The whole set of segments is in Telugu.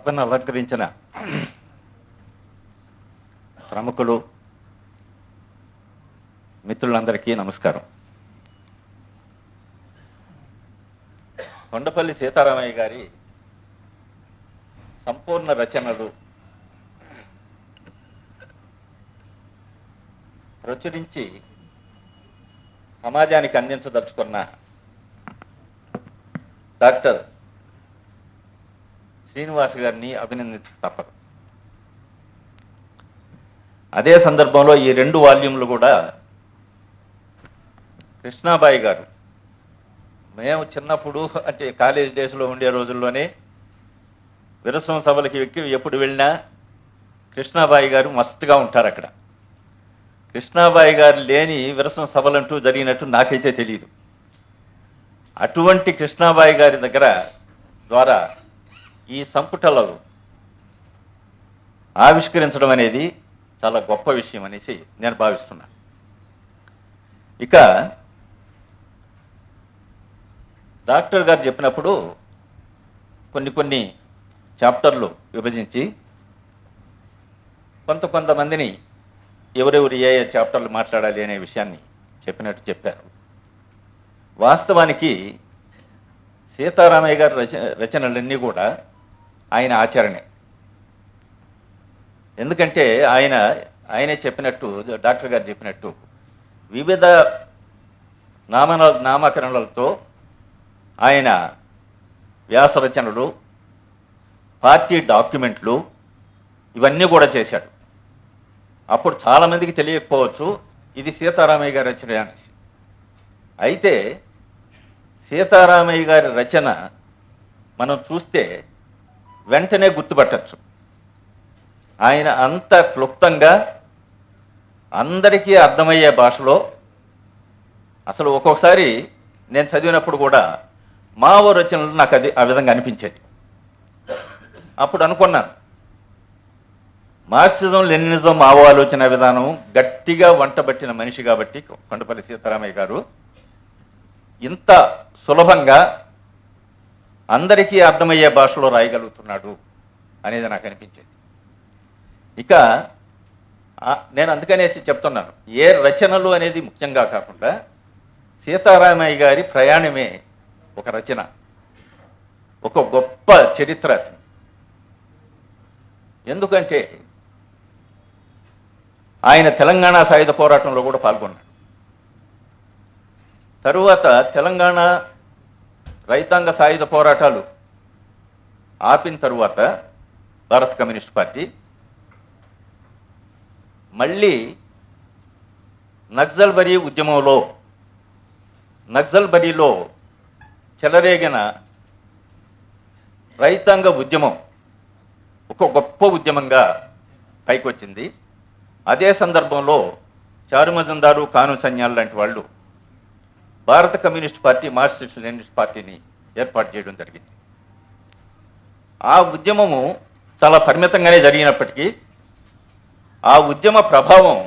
సభను అలంకరించిన ప్రముఖులు మిత్రులందరికీ నమస్కారం. కొండపల్లి సీతారామయ్య గారి సంపూర్ణ రచనలు ప్రచురించి సమాజానికి అందించదలుచుకున్న డాక్టర్ శ్రీనివాస్ గారిని అభినందించక తప్పదు. అదే సందర్భంలో ఈ 2 వాల్యూమ్లు కూడా కృష్ణాబాయి గారు, మేము చిన్నప్పుడు అంటే కాలేజ్ డేస్లో ఉండే రోజుల్లోనే విరసం సభలకి ఎప్పుడు వెళ్ళినా కృష్ణాబాయి గారు మస్తుగా ఉంటారు అక్కడ. కృష్ణాబాయి గారు లేని విరసం సభలంటూ జరిగినట్టు నాకైతే తెలియదు. అటువంటి కృష్ణాబాయి గారి దగ్గర ద్వారా ఈ సంపుటలలో ఆవిష్కరించడం అనేది చాలా గొప్ప విషయం అనేసి నేను భావిస్తున్నాను. ఇక డాక్టర్ గారు చెప్పినప్పుడు కొన్ని చాప్టర్లు విభజించి కొంతమందిని ఎవరెవరు ఏ చాప్టర్లు మాట్లాడాలి అనే విషయాన్ని చెప్పినట్టు చెప్పారు. వాస్తవానికి సీతారామయ్య గారి రచనలన్నీ కూడా ఆయన ఆచరణే. ఎందుకంటే ఆయనే చెప్పినట్టు, డాక్టర్ గారు చెప్పినట్టు వివిధ నామకరణలతో ఆయన వ్యాస రచనలు, పార్టీ డాక్యుమెంట్లు ఇవన్నీ కూడా చేశాడు. అప్పుడు చాలామందికి తెలియకపోవచ్చు ఇది సీతారామయ్య గారి రచన అనేసి. అయితే సీతారామయ్య గారి రచన మనం చూస్తే వెంటనే గుర్తుపట్టచ్చు. ఆయన అంత క్లుప్తంగా అందరికీ అర్థమయ్యే భాషలో, అసలు ఒక్కొక్కసారి నేను చదివినప్పుడు కూడా మావో రచనలు నాకు ఆ విధంగా అనిపించేది. అప్పుడు అనుకున్నాను, మార్క్సిజం లెనినిజం మావో ఆలోచన విధానం గట్టిగా వంటబట్టిన మనిషి కాబట్టి కొండపల్లి సీతారామయ్య గారు ఇంత సులభంగా అందరికీ అర్థమయ్యే భాషలో రాయగలుగుతున్నాడు అనేది నాకు అనిపించేది. ఇక నేను అందుకనేసి చెప్తున్నాను, ఏ రచనలు అనేది ముఖ్యంగా కాకుండా సీతారామయ్య గారి ప్రయాణమే ఒక రచన, ఒక గొప్ప చరిత్ర. ఎందుకంటే ఆయన తెలంగాణ సాయుధ పోరాటంలో కూడా పాల్గొన్నాడు. తరువాత తెలంగాణ రైతాంగ సాయుధ పోరాటాలు ఆపిన తరువాత భారత కమ్యూనిస్ట్ పార్టీ మళ్ళీ నక్సల్బరీలో చెలరేగిన రైతాంగ ఉద్యమం ఒక గొప్ప ఉద్యమంగా పైకొచ్చింది. అదే సందర్భంలో చారు మజుందారు, కాను సన్యాల్ లాంటి వాళ్ళు భారత కమ్యూనిస్ట్ పార్టీ, మార్క్సిస్ట్ లెనినిస్ట్ పార్టీని ఏర్పాటు చేయడం జరిగింది. ఆ ఉద్యమము చాలా పరిమితంగానే జరిగినప్పటికీ ఆ ఉద్యమ ప్రభావం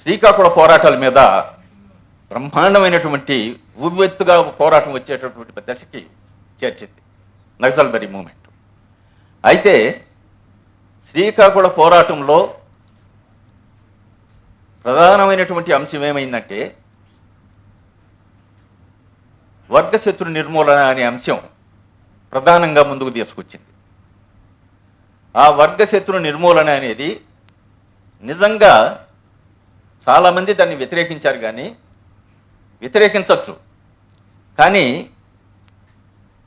శ్రీకాకుళ పోరాటాల మీద బ్రహ్మాండమైనటువంటి ఉవ్వెత్తుగా పోరాటం వచ్చేటటువంటి దశకి చేర్చింది నక్సల్బరీ మూమెంట్. అయితే శ్రీకాకుళ పోరాటంలో ప్రధానమైనటువంటి అంశం ఏమైందంటే వర్గశత్రు నిర్మూలన అనే అంశం ప్రధానంగా ముందుకు తీసుకొచ్చింది. ఆ వర్గశత్రు నిర్మూలన అనేది నిజంగా చాలామంది దాన్ని వ్యతిరేకించారు, కానీ వ్యతిరేకించవచ్చు. కానీ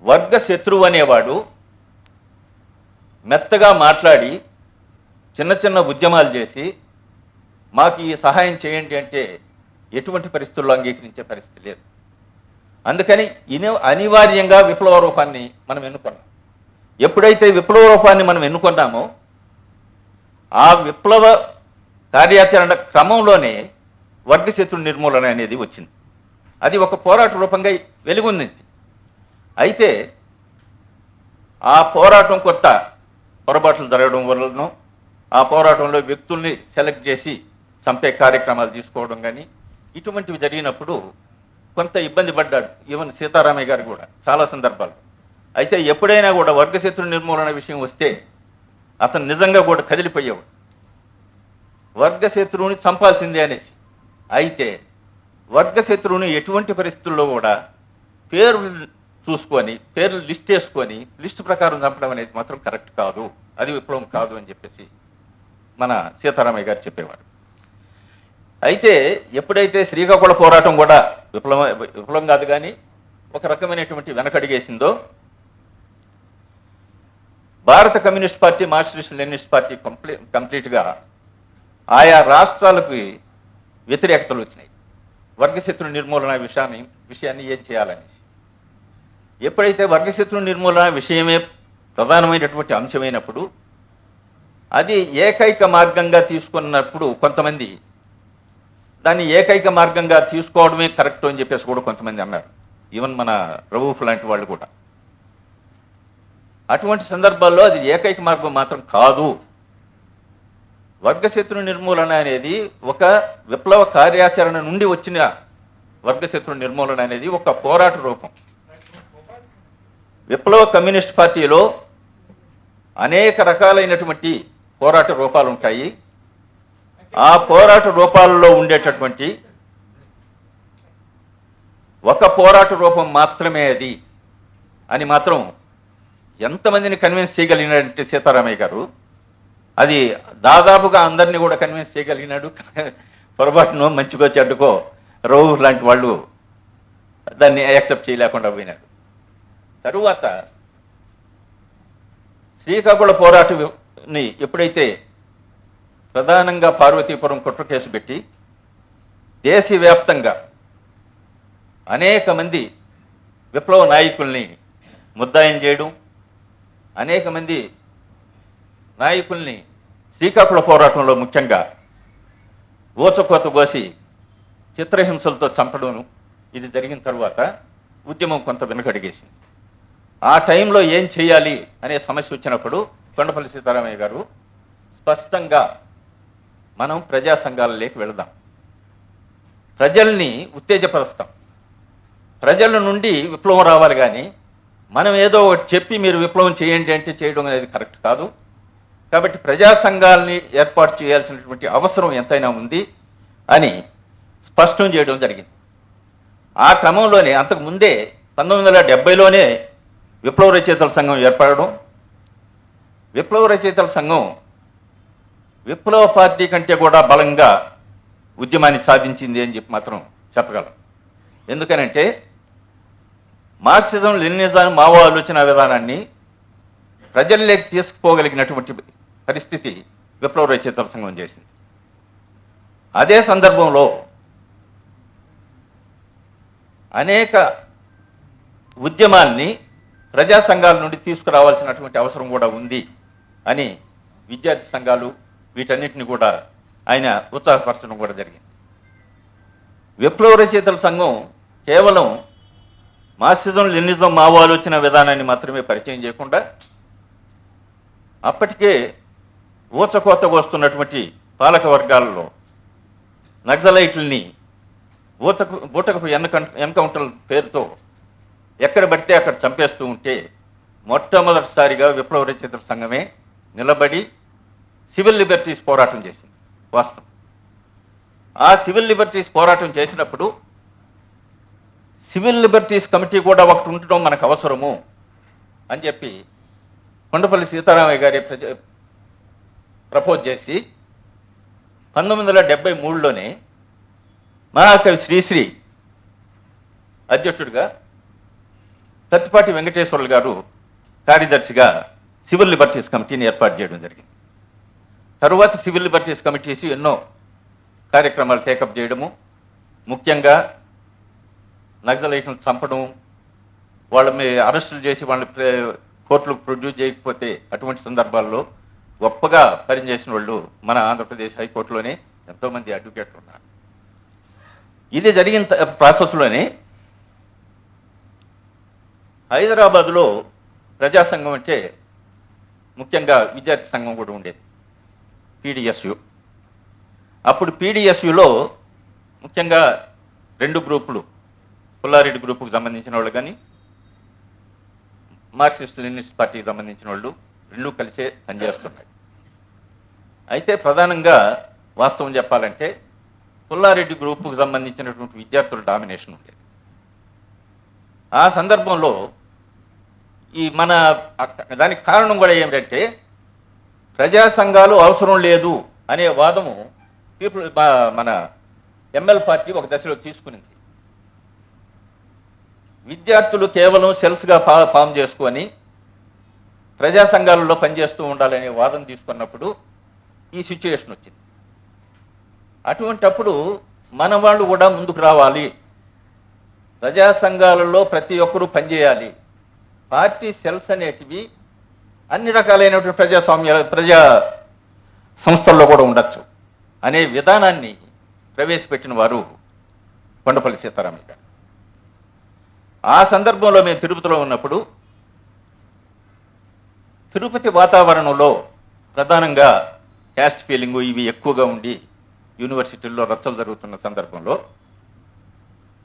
వర్గశత్రువు అనేవాడు మెత్తగా మాట్లాడి చిన్న ఉద్యమాలు చేసి మాకు ఈ సహాయం చేయండి అంటే ఎటువంటి పరిస్థితుల్లో అంగీకరించే పరిస్థితి లేదు. అందుకని అనివార్యంగా విప్లవ రూపాన్ని మనం ఎన్నుకున్నాం. ఎప్పుడైతే విప్లవ రూపాన్ని మనం ఎన్నుకున్నామో ఆ విప్లవ కార్యాచరణ క్రమంలోనే వర్గశత్రు నిర్మూలన అనేది వచ్చింది. అది ఒక పోరాట రూపంగా వెలుగొంది. అయితే ఆ పోరాటం కొత్త పొరపాట్లు జరగడం వలన ఆ పోరాటంలో వ్యక్తుల్ని సెలెక్ట్ చేసి చంపే కార్యక్రమాలు తీసుకోవడం కానీ ఇటువంటివి జరిగినప్పుడు కొంత ఇబ్బంది పడ్డాడు. ఈవెన్ సీతారామయ్య గారు కూడా చాలా సందర్భాలు. అయితే ఎప్పుడైనా కూడా వర్గశత్రు నిర్మూలన విషయం వస్తే అతను నిజంగా కూడా కదిలిపోయేవాడు, వర్గశత్రువుని చంపాల్సిందే అనేసి. అయితే వర్గశత్రువుని ఎటువంటి పరిస్థితుల్లో కూడా పేరు చూసుకొని, పేర్లు లిస్ట్ వేసుకొని లిస్టు ప్రకారం చంపడం అనేది మాత్రం కరెక్ట్ కాదు, అది విప్లవం కాదు అని చెప్పేసి మన సీతారామయ్య గారు చెప్పేవాడు. అయితే ఎప్పుడైతే శ్రీకాకుళ పోరాటం కూడా విప్లవం కాదు కానీ ఒక రకమైనటువంటి వెనకడిగేసిందో, భారత communist party, Marxist Leninist party కంప్లీట్గా ఆయా రాష్ట్రాలకు వ్యతిరేకతలు వచ్చినాయి వర్గశత్రు నిర్మూలన విషయాన్ని ఏం చేయాలని. ఎప్పుడైతే వర్గశత్రు నిర్మూలన విషయమే ప్రధానమైనటువంటి అంశమైనప్పుడు అది ఏకైక మార్గంగా తీసుకున్నప్పుడు కొంతమంది దాన్ని ఏకైక మార్గంగా తీసుకోవడమే కరెక్ట్ అని చెప్పేసి కూడా కొంతమంది అన్నారు, ఈవెన్ మన రవూఫ్ లాంటి వాళ్ళు కూడా. అటువంటి సందర్భాల్లో అది ఏకైక మార్గం మాత్రం కాదు. వర్గశత్రు నిర్మూలన అనేది ఒక విప్లవ కార్యాచరణ నుండి వచ్చిన వర్గశత్రు నిర్మూలన అనేది ఒక పోరాట రూపం. విప్లవ కమ్యూనిస్ట్ పార్టీలో అనేక రకాలైనటువంటి పోరాట రూపాలు ఉంటాయి. ఆ పోరాట రూపాలలో ఉండేటటువంటి ఒక పోరాట రూపం మాత్రమే అది అని మాత్రం ఎంతమందిని కన్విన్స్ చేయగలిగినాడంటే సీతారామయ్య గారు, అది దాదాపుగా అందరినీ కూడా కన్విన్స్ చేయగలిగినాడు. పొరపాటునో మంచిగో చెడ్డుకో రౌఫ్ లాంటి వాళ్ళు దాన్ని యాక్సెప్ట్ చేయలేకుండా పోయినాడు. తరువాత శ్రీకాకుళ పోరాటాన్ని ఎప్పుడైతే ప్రధానంగా పార్వతీపురం కుట్ర కేసు పెట్టి దేశవ్యాప్తంగా అనేక మంది విప్లవ నాయకుల్ని ముద్దాయం చేయడం, అనేక మంది నాయకుల్ని శ్రీకాకుళ పోరాటంలో ముఖ్యంగా ఊచకోత కోసి చిత్రహింసలతో చంపడం, ఇది జరిగిన తర్వాత ఉద్యమం కొంత వెనుకడిగేసింది. ఆ టైంలో ఏం చేయాలి అనే సమస్య వచ్చినప్పుడు కొండపల్లి సీతారామయ్య గారు స్పష్టంగా మనం ప్రజా సంఘాలలోకి వెళదాం, ప్రజల్ని ఉత్తేజపరుస్తాం, ప్రజల నుండి విప్లవం రావాలి, కానీ మనం ఏదో ఒకటి చెప్పి మీరు విప్లవం చేయండి అంటే చేయడం అనేది కరెక్ట్ కాదు. కాబట్టి ప్రజా సంఘాలని ఏర్పాటు చేయాల్సినటువంటి అవసరం ఎంతైనా ఉంది అని స్పష్టం చేయడం జరిగింది. ఆ క్రమంలోనే అంతకుముందే 1970లోనే విప్లవ రచయితల సంఘం ఏర్పడడం, విప్లవ రచయితల సంఘం విప్లవ పార్టీ కంటే కూడా బలంగా ఉద్యమాన్ని సాధించింది అని చెప్పి మాత్రం చెప్పగలం. ఎందుకనంటే మార్క్సిజం లెనినిజం మావో ఆలోచన విధానాన్ని ప్రజల్లోకి తీసుకుపోగలిగినటువంటి పరిస్థితి విప్లవ రచయితల సంఘం చేసింది. అదే సందర్భంలో అనేక ఉద్యమాల్ని ప్రజా సంఘాల నుండి తీసుకురావాల్సినటువంటి అవసరం కూడా ఉంది అని విద్యార్థి సంఘాలు వీటన్నిటిని కూడా ఆయన ఉత్సాహపరచడం కూడా జరిగింది. విప్లవ రచయితల సంఘం కేవలం మార్క్సిజం లెనినిజం మావో ఆలోచన విధానాన్ని మాత్రమే పరిచయం చేయకుండా అప్పటికే ఊచకోతకు వస్తున్నటువంటి పాలక వర్గాలలో నక్సలైట్లని బూటకపు ఎన్కౌంటర్ పేరుతో ఎక్కడ పడితే అక్కడ చంపేస్తూ ఉంటే మొట్టమొదటిసారిగా విప్లవ రచయితల సంఘమే నిలబడి సివిల్ లిబర్టీస్ పోరాటం చేసింది. వాస్తవం, ఆ సివిల్ లిబర్టీస్ పోరాటం చేసినప్పుడు సివిల్ లిబర్టీస్ కమిటీ కూడా ఒకటి ఉండటం మనకు అవసరము అని చెప్పి కొండపల్లి సీతారామయ్య గారి ప్రపోజ్ చేసి 1973లోనే మహాకవి శ్రీశ్రీ అధ్యక్షుడిగా, సత్తిపాటి వెంకటేశ్వర్లు గారు కార్యదర్శిగా సివిల్ లిబర్టీస్ కమిటీని ఏర్పాటు చేయడం జరిగింది. తరువాత సివిల్ లిబర్టీస్ కమిటీస్ ఎన్నో కార్యక్రమాలు టేకప్ చేయడము, ముఖ్యంగా నక్సలైట్లను చంపడం, వాళ్ళని అరెస్టులు చేసి వాళ్ళని కోర్టులకు ప్రొడ్యూస్ చేయకపోతే అటువంటి సందర్భాల్లో గొప్పగా పనిచేసిన వాళ్ళు మన ఆంధ్రప్రదేశ్ హైకోర్టులోనే ఎంతోమంది అడ్వకేట్లు ఉన్నారు. ఇది జరిగిన ప్రాసెస్లోనే హైదరాబాద్లో ప్రజా సంఘం అంటే ముఖ్యంగా విద్యార్థి సంఘం కూడా ఉండేది, పీడిఎస్యు. అప్పుడు పీడిఎస్యులో ముఖ్యంగా రెండు గ్రూపులు, పుల్లారెడ్డి గ్రూపుకు సంబంధించిన వాళ్ళు కానీ మార్క్సిస్ట్ లెనినిస్ట్ పార్టీకి సంబంధించిన వాళ్ళు రెండు కలిసే పనిచేస్తున్నాయి. అయితే ప్రధానంగా వాస్తవం చెప్పాలంటే పుల్లారెడ్డి గ్రూపుకు సంబంధించినటువంటి విద్యార్థుల డామినేషన్ ఉండేది. ఆ సందర్భంలో దానికి కారణం కూడా ఏమిటంటే ప్రజా సంఘాలు అవసరం లేదు అనే వాదము మన ఎంఎల్ పార్టీ ఒక దశలో తీసుకునింది. విద్యార్థులు కేవలం సెల్స్గా ఫామ్ చేసుకొని ప్రజా సంఘాలలో పనిచేస్తూ ఉండాలనే వాదన తీసుకున్నప్పుడు ఈ సిచ్యువేషన్ వచ్చింది. అటువంటప్పుడు మన వాళ్ళు కూడా ముందుకు రావాలి, ప్రజా సంఘాలలో ప్రతి ఒక్కరూ పనిచేయాలి, పార్టీ సెల్స్ అనేటివి అన్ని రకాలైనటువంటి ప్రజా సంస్థల్లో కూడా ఉండొచ్చు అనే విధానాన్ని ప్రవేశపెట్టిన వారు కొండపల్లి సీతారామయ్య గారు. ఆ సందర్భంలో మేము తిరుపతిలో ఉన్నప్పుడు తిరుపతి వాతావరణంలో ప్రధానంగా క్యాస్ట్ ఫీలింగు ఇవి ఎక్కువగా ఉండి యూనివర్సిటీల్లో రచ్చలు జరుగుతున్న సందర్భంలో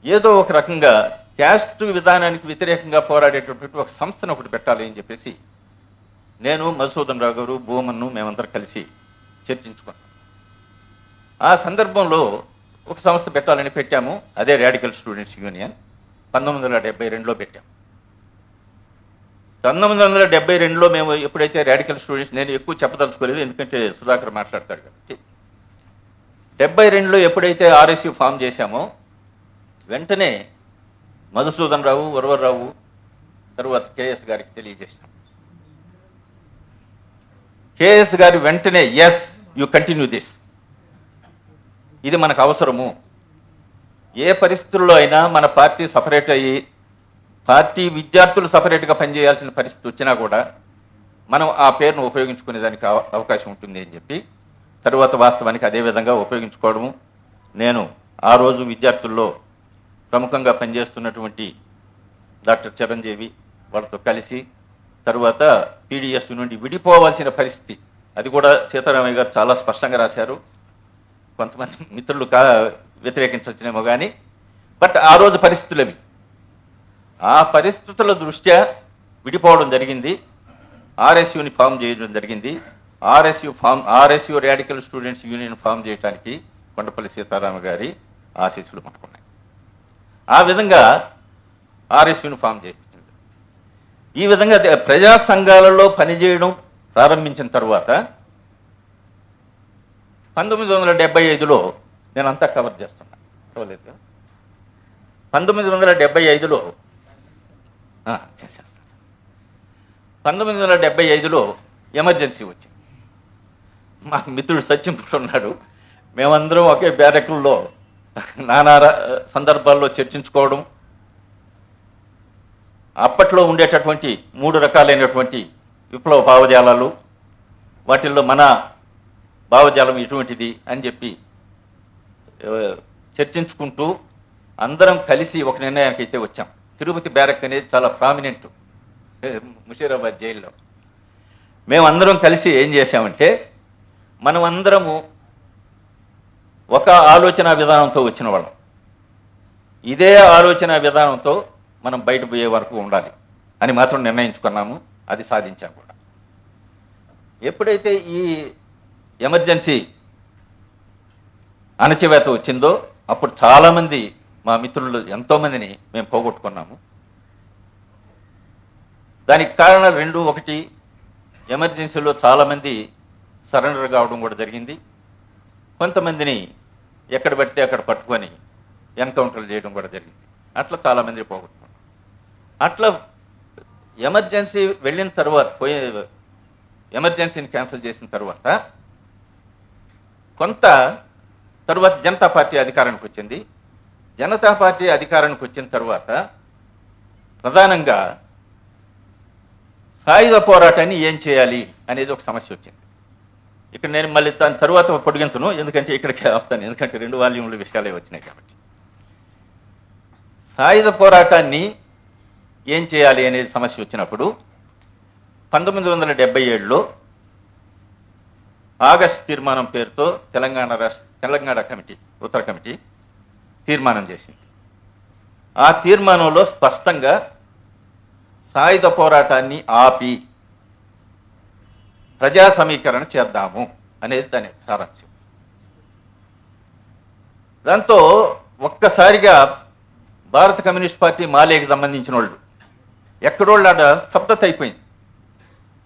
ఏదో ఒక రకంగా క్యాస్ట్ విధానానికి వ్యతిరేకంగా పోరాడేటటువంటి ఒక సంస్థను ఒకటి పెట్టాలి అని చెప్పేసి నేను, మధుసూదన్ రావు గారు, భూమన్ను మేమందరం కలిసి చర్చించుకున్నాం. ఆ సందర్భంలో ఒక సంస్థ పెట్టాలని పెట్టాము. అదే రాడికల్ స్టూడెంట్స్ యూనియన్ 1972లో పెట్టాము. 1972లో మేము ఎప్పుడైతే రాడికల్ స్టూడెంట్స్, నేను ఎక్కువ చెప్పదలుచుకోలేదు ఎందుకంటే సుధాకర్ మాట్లాడతాడు కాబట్టి, 72లో ఎప్పుడైతే ఆర్ఎస్యు ఫామ్ చేశామో వెంటనే మధుసూదన్ రావు, వరవర్రావు, తరువాత కేఎస్ గారికి తెలియజేశాం. కేఎస్ గారు వెంటనే ఎస్ యు కంటిన్యూ దిస్, ఇది మనకు అవసరము, ఏ పరిస్థితుల్లో అయినా మన పార్టీ సపరేట్ అయ్యి పార్టీ విద్యార్థులు సపరేట్గా పనిచేయాల్సిన పరిస్థితి వచ్చినా కూడా మనం ఆ పేరును ఉపయోగించుకునేదానికి అవకాశం ఉంటుంది అని చెప్పి తరువాత వాస్తవానికి అదేవిధంగా ఉపయోగించుకోవడము. నేను ఆ రోజు విద్యార్థుల్లో ప్రముఖంగా పనిచేస్తున్నటువంటి డాక్టర్ చిరంజీవి వాళ్ళతో కలిసి తరువాత పీడిఎస్ నుండి విడిపోవాల్సిన పరిస్థితి, అది కూడా సీతారామయ్య గారు చాలా స్పష్టంగా రాశారు. కొంతమంది మిత్రులు వ్యతిరేకించవచ్చునేమో కానీ, బట్ ఆ రోజు పరిస్థితులు అవి. ఆ పరిస్థితుల దృష్ట్యా విడిపోవడం జరిగింది, ఆర్ఎస్యుని ఫామ్ చేయడం జరిగింది. RSU radical students union form చేయడానికి కొండపల్లి సీతారామ గారి ఆశీస్సులు మనకున్నాయి. ఆ విధంగా ఆర్ఎస్యుని ఫామ్ చేసింది. ఈ విధంగా ప్రజా సంఘాలలో పనిచేయడం ప్రారంభించిన తర్వాత 1975లో నేనంతా కవర్ చేస్తున్నా, 1975లో 1975లో ఎమర్జెన్సీ వచ్చింది. మా మిత్రుడు సత్యం ఉన్నాడు, మేమందరం ఒకే బ్యారెక్లలో నానా సందర్భాల్లో చర్చించుకోవడం. అప్పట్లో ఉండేటటువంటి 3 రకాలైనటువంటి విప్లవ భావజాలాలు, వాటిల్లో మన భావజాలం ఇటువంటిది అని చెప్పి చర్చించుకుంటూ అందరం కలిసి ఒక నిర్ణయానికి అయితే వచ్చాం. తిరుపతి బ్యారక్ అనేది చాలా ప్రామినెంట్ ముషీరాబాద్ జైల్లో. మేమందరం కలిసి ఏం చేశామంటే, మనం అందరము ఒక ఆలోచన విధానంతో వచ్చిన వాళ్ళం, ఇదే ఆలోచన విధానంతో మనం బయట పోయే వరకు ఉండాలి అని మాత్రం నిర్ణయించుకున్నాము. అది సాధించాం కూడా. ఎప్పుడైతే ఈ ఎమర్జెన్సీ అణచివేత వచ్చిందో అప్పుడు చాలామంది మా మిత్రులు ఎంతోమందిని మేము పోగొట్టుకున్నాము. దానికి కారణం 2. ఒకటి, ఎమర్జెన్సీలో చాలామంది సరెండర్ కావడం కూడా జరిగింది. కొంతమందిని ఎక్కడ పడితే అక్కడ పట్టుకొని ఎన్కౌంటర్లు చేయడం కూడా జరిగింది. అట్లా చాలామంది పోగొట్టుకున్నాం. అట్లా ఎమర్జెన్సీ వెళ్ళిన తర్వాత ఎమర్జెన్సీని క్యాన్సిల్ చేసిన తర్వాత కొంత తర్వాత జనతా పార్టీ అధికారానికి వచ్చింది. జనతా పార్టీ అధికారానికి వచ్చిన తర్వాత ప్రధానంగా సాయుధ పోరాటాన్ని ఏం చేయాలి అనేది ఒక సమస్య వచ్చింది. ఇక్కడ నేను మళ్ళీ దాని తర్వాత పొడిగించను, ఎందుకంటే ఇక్కడికి ఆపుతాను, ఎందుకంటే 2 వాల్యూముల విషయాలే వచ్చినాయి కాబట్టి. సాయుధ పోరాటాన్ని ఏం చేయాలి అనేది సమస్య వచ్చినప్పుడు 1977లో ఆగస్టు తీర్మానం పేరుతో తెలంగాణ కమిటీ, ఉత్తర కమిటీ తీర్మానం చేసింది. ఆ తీర్మానంలో స్పష్టంగా సాయుధ పోరాటాన్ని ఆపి ప్రజా సమీకరణ చేద్దాము అనేది దాని సారాంశం. దాంతో ఒక్కసారిగా భారత కమ్యూనిస్ట్ పార్టీ మాలేకి సంబంధించిన వాళ్ళు ఎక్కడోళ్ళు ఆడ స్తబ్దత అయిపోయింది.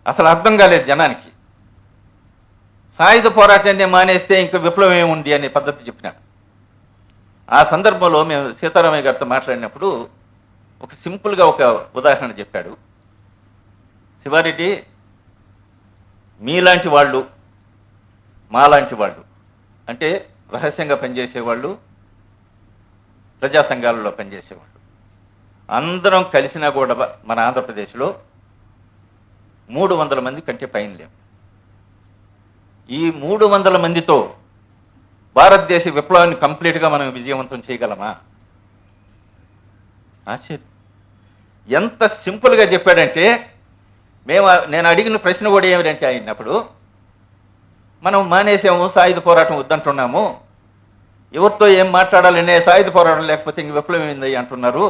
అసలు అర్థం కాలేదు జనానికి. సాయుధ పోరాటాన్ని మానేస్తే ఇంకా విప్లవం ఏముంది అనే పద్ధతి చెప్పినాడు. ఆ సందర్భంలో మేము సీతారామయ్య గారితో మాట్లాడినప్పుడు ఒక సింపుల్గా ఒక ఉదాహరణ చెప్పాడు. శివారెడ్డి, మీలాంటి వాళ్ళు, మాలాంటి వాళ్ళు, అంటే రహస్యంగా పనిచేసేవాళ్ళు, ప్రజా సంఘాలలో పనిచేసేవాళ్ళు అందరం కలిసినా కూడా మన ఆంధ్రప్రదేశ్లో 300 మంది కంటే పైన లేవు. ఈ 300 మందితో భారతదేశ విప్లవాన్ని కంప్లీట్గా మనం విజయవంతం చేయగలమా? ఆశ్చర్యం. ఎంత సింపుల్గా చెప్పాడంటే, నేను అడిగిన ప్రశ్న కూడా ఏమిటంటే అయినప్పుడు, మనం మానేసాము, సాయుధ పోరాటం వద్దంటున్నాము, ఎవరితో ఏం మాట్లాడాలనే సాయుధ పోరాటం లేకపోతే ఇంక విప్లవం ఏంది అంటున్నారు,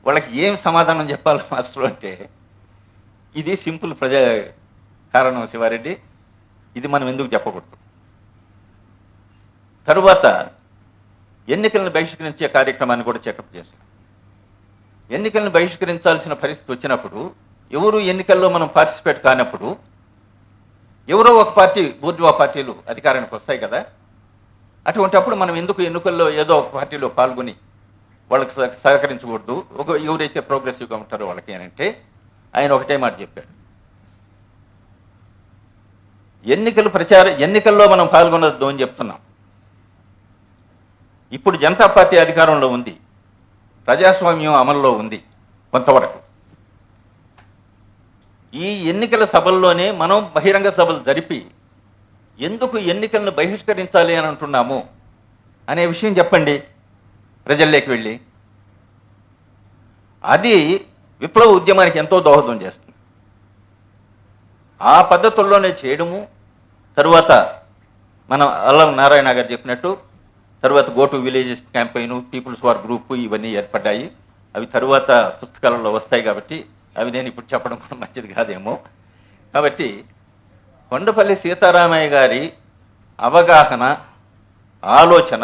వాళ్ళకి ఏం సమాధానం చెప్పాలి మాస్టర్ అంటే, ఇది సింపుల్ కారణం శివారెడ్డి, ఇది మనం ఎందుకు చెప్పకూడదు. తరువాత ఎన్నికలను బహిష్కరించే కార్యక్రమాన్ని కూడా చెకప్ చేశాం. ఎన్నికలను బహిష్కరించాల్సిన పరిస్థితి వచ్చినప్పుడు, ఎవరు ఎన్నికల్లో మనం పార్టిసిపేట్ కానప్పుడు, ఎవరో ఒక పార్టీ, బూర్జువా పార్టీలు అధికారానికి వస్తాయి కదా, అటువంటిప్పుడు మనం ఎందుకు ఎన్నికల్లో ఏదో ఒక పార్టీలో పాల్గొని వాళ్ళకి సహకరించకూడదు, ఎవరైతే ప్రోగ్రెసివ్గా ఉంటారో వాళ్ళకి అని అంటే, ఆయన ఒకటే మాట చెప్పాడు. ఎన్నికల్లో మనం పాల్గొనొద్దు అని చెప్తున్నాం. ఇప్పుడు జనతా పార్టీ అధికారంలో ఉంది, ప్రజాస్వామ్యం అమల్లో ఉంది కొంతవరకు. ఈ ఎన్నికల సభల్లోనే మనం బహిరంగ సభలు జరిపి ఎందుకు ఎన్నికలను బహిష్కరించాలి అని అంటున్నాము అనే విషయం చెప్పండి ప్రజల్లోకి వెళ్ళి. అది విప్లవ ఉద్యమానికి ఎంతో దోహదం చేస్తుంది. ఆ పద్ధతుల్లోనే చేయడము, తరువాత మనం అల్లం నారాయణ గారు చెప్పినట్టు తర్వాత go to villages campaign, people's war group, ఇవన్నీ ఏర్పడ్డాయి. అవి తరువాత పుస్తకాలలో వస్తాయి కాబట్టి అవి నేను ఇప్పుడు చెప్పడం కూడా మంచిది కాదేమో. కాబట్టి కొండపల్లి సీతారామయ్య గారి అవగాహన, ఆలోచన,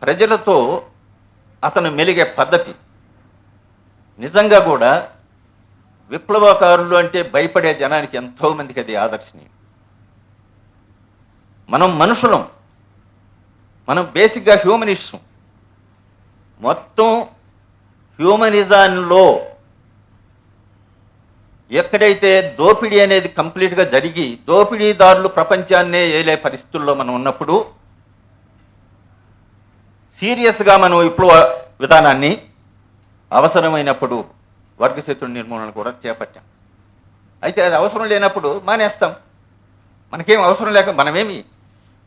ప్రజలతో అతను మెలిగే పద్ధతి నిజంగా కూడా విప్లవకారులు అంటే భయపడే జనానికి ఎంతోమందికి అది ఆదర్శనీయం. మనం మనుషులం, మనం బేసిక్గా హ్యూమనిస్టుం. మొత్తం హ్యూమనిజంలో ఎక్కడైతే దోపిడీ అనేది కంప్లీట్గా జరిగి దోపిడీదారులు ప్రపంచాన్నే ఏలే పరిస్థితుల్లో మనం ఉన్నప్పుడు సీరియస్గా మనం విప్లవ విధానాన్ని అవసరమైనప్పుడు వర్గశత్రు నిర్మూలన కూడా చేపట్టాం. అయితే అది అవసరం లేనప్పుడు మానేస్తాం. మనకేం అవసరం లేక మనమేమి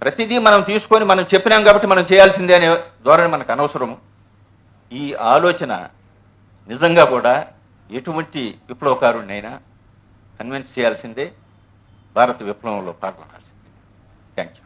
ప్రతిదీ మనం తీసుకొని మనం చెప్పినాం కాబట్టి మనం చేయాల్సిందే అనే ధోరణి మనకు అనవసరము. ఈ ఆలోచన నిజంగా కూడా ఎటువంటి విప్లవకారుడినైనా కన్విన్స్ చేయాల్సిందే, భారత విప్లవంలో పాల్గొనాల్సిందే. Thank you.